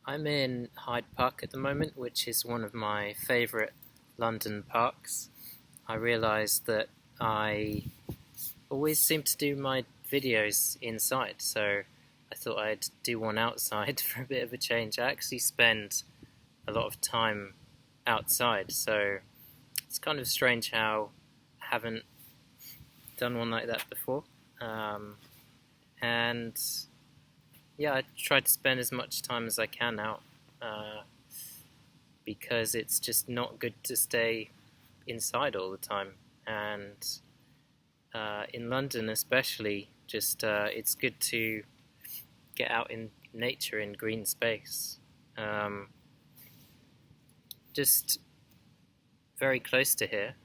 I'm in Hyde Park at the moment, which is one of my favourite London parks. I realised that I always seem to do my videos inside, so I thought I'd do one outside for a bit of a change. I actually spend a lot of time outside, so it's kind of strange how I haven't done one like that before. And yeah, I try to spend as much time as I can out uh, because it's just not good to stay inside all the time. And in London, especially, just it's good to get out in nature, in green space. Um, just very close to here,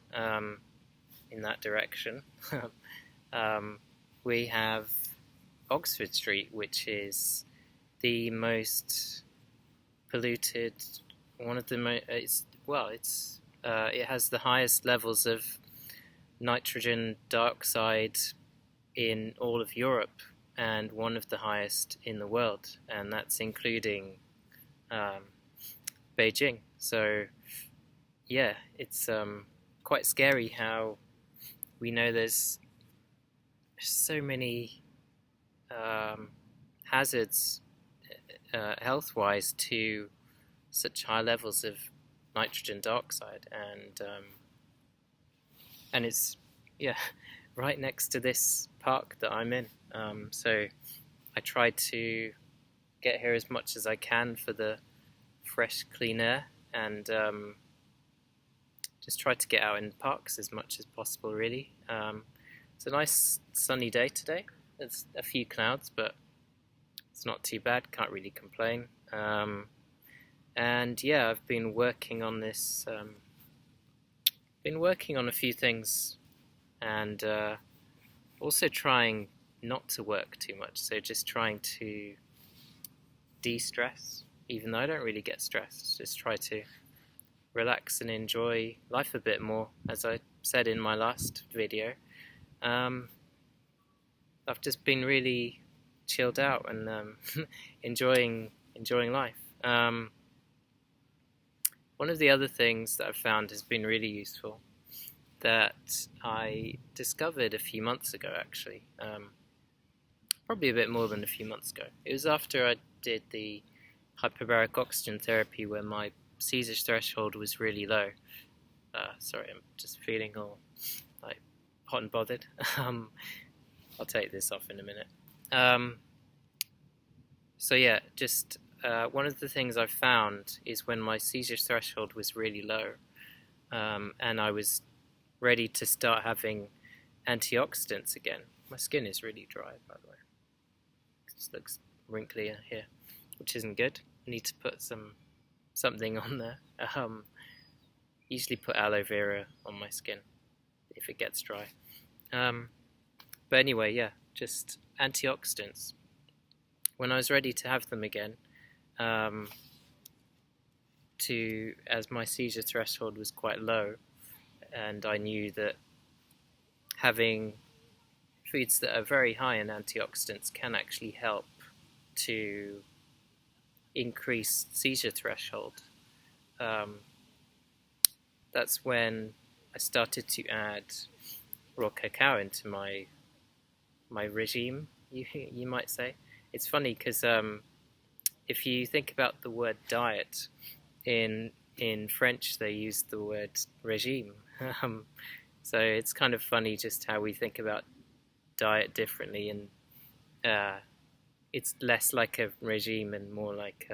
in that direction, um, we have Oxford Street, which is the most polluted, one of the most. It has the highest levels of nitrogen dioxide in all of Europe, and one of the highest in the world, and that's including um, Beijing. So yeah, it's quite scary how we know there's so many hazards health-wise to such high levels of nitrogen dioxide, and it's yeah right next to this park that I'm in. So I try to get here as much as I can for the fresh, clean air, and just try to get out in parks as much as possible. Really, it's a nice sunny day today. There's a few clouds, but it's not too bad. Can't really complain. And yeah, I've been working on this. Been working on a few things, and also trying not to work too much. So just trying to de-stress, even though I don't really get stressed. Just try to relax and enjoy life a bit more, as I said in my last video. I've just been really chilled out and enjoying life. One of the other things that I've found has been really useful, that I discovered a few months ago, actually, probably a bit more than a few months ago. It was after I did the hyperbaric oxygen therapy, where my seizure threshold was really low. Sorry, I'm just feeling all like hot and bothered. I'll take this off in a minute. So yeah, just one of the things I've found is when my seizure threshold was really low, and I was ready to start having antioxidants again. My skin is really dry, by the way. It just looks wrinkly here, which isn't good. I need to put something on there. Usually put aloe vera on my skin if it gets dry. But anyway, yeah, just antioxidants. When I was ready to have them again, as my seizure threshold was quite low, and I knew that having foods that are very high in antioxidants can actually help to increase seizure threshold. That's when I started to add raw cacao into my regime, you might say. It's funny because if you think about the word diet, in French they use the word regime. So it's kind of funny just how we think about diet differently, and it's less like a regime and more like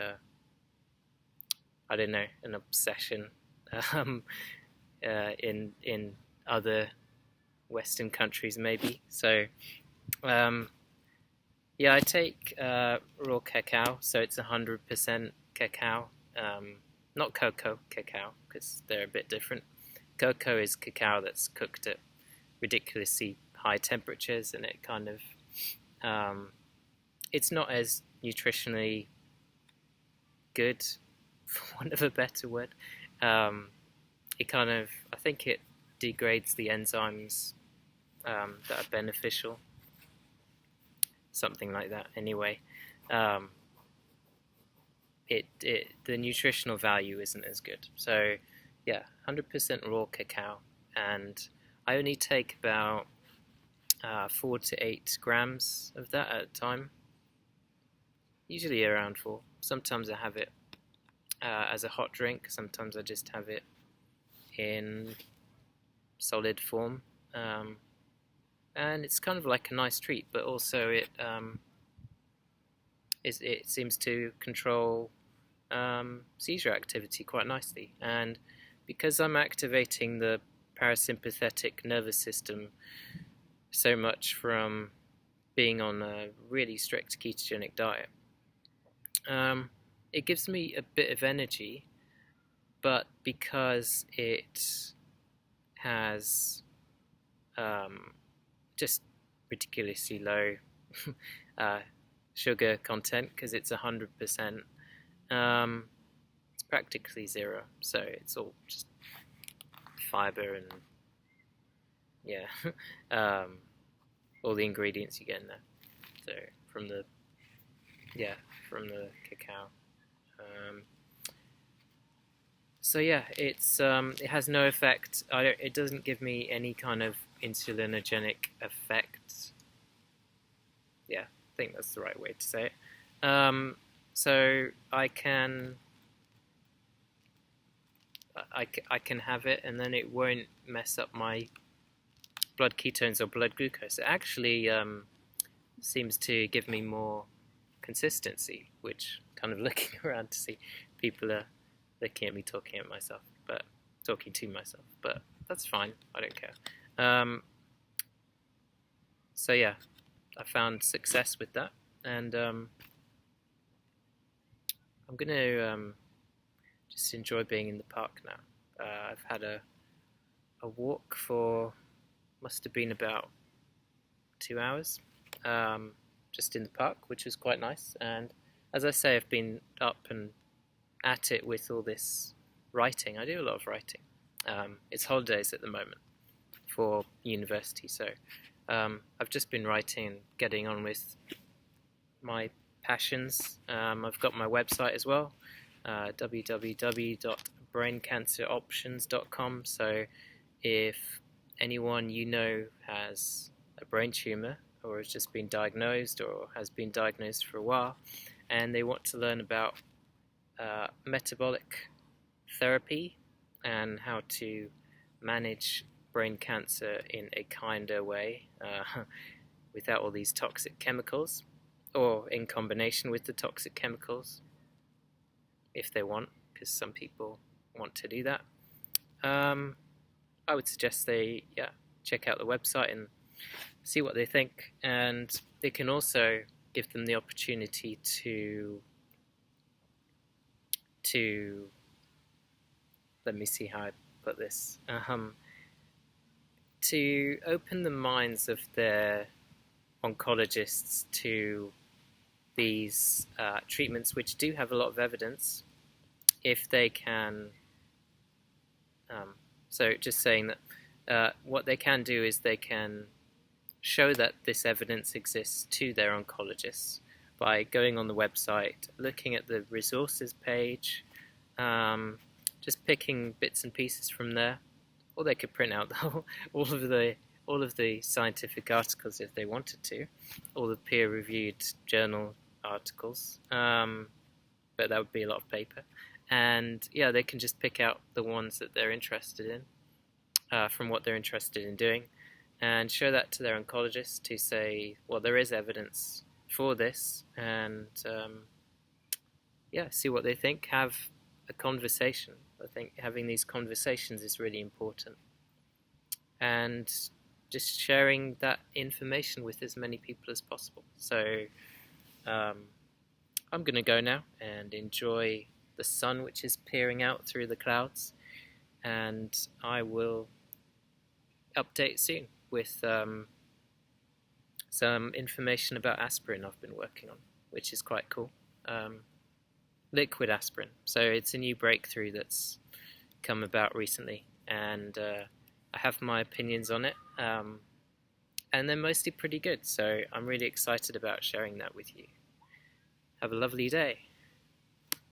I don't know, an obsession in other Western countries maybe. So yeah, I take raw cacao, so it's 100% cacao, not cocoa cacao, because they're a bit different. Cocoa is cacao that's cooked at ridiculously high temperatures, and it kind of it's not as nutritionally good, for want of a better word. It kind of, I think it degrades the enzymes that are beneficial, something like that. Anyway, the nutritional value isn't as good. So yeah, 100% raw cacao, and I only take about 4 to 8 grams of that at a time, usually around 4. Sometimes I have it as a hot drink, sometimes I just have it in solid form, and it's kind of like a nice treat, but also it seems to control seizure activity quite nicely. And because I'm activating the parasympathetic nervous system so much from being on a really strict ketogenic diet, it gives me a bit of energy, but because it has just ridiculously low sugar content, because it's 100%, it's practically zero, so it's all just fiber and yeah, all the ingredients you get in there. So from the cacao. So yeah, it has no effect. It doesn't give me any kind of insulinogenic effect. Yeah, I think that's the right way to say it. So I can have it, and then it won't mess up my blood ketones or blood glucose. It actually seems to give me more consistency, which, kind of looking around to see, people are looking at me talking to myself, but that's fine. I don't care. So yeah, I found success with that, and I'm gonna just enjoy being in the park now. I've had a walk for, must have been about 2 hours, just in the park, which was quite nice. And as I say, I've been up and at it with all this writing. I do a lot of writing. It's holidays at the moment for university, so I've just been writing and getting on with my passions. I've got my website as well, www.braincanceroptions.com. So if anyone you know has a brain tumor, or has just been diagnosed, or has been diagnosed for a while, and they want to learn about metabolic therapy and how to manage brain cancer in a kinder way, without all these toxic chemicals, or in combination with the toxic chemicals, if they want, because some people want to do that, I would suggest they check out the website and see what they think. And they can also give them the opportunity to let me see how I put this, to open the minds of their oncologists to these treatments, which do have a lot of evidence, if they can. So just saying that what they can do is they can show that this evidence exists to their oncologists by going on the website, looking at the resources page, just picking bits and pieces from there, or they could print out all of the scientific articles if they wanted to, all the peer-reviewed journal articles, but that would be a lot of paper. And yeah, they can just pick out the ones that they're interested in, from what they're interested in doing, and show that to their oncologist to say, well, there is evidence for this, and see what they think. Have a conversation. I think having these conversations is really important, and just sharing that information with as many people as possible. So I'm going to go now and enjoy the sun, which is peering out through the clouds, and I will update soon with some information about aspirin I've been working on, which is quite cool. Liquid aspirin. So it's a new breakthrough that's come about recently, and I have my opinions on it, and they're mostly pretty good, so I'm really excited about sharing that with you. Have a lovely day.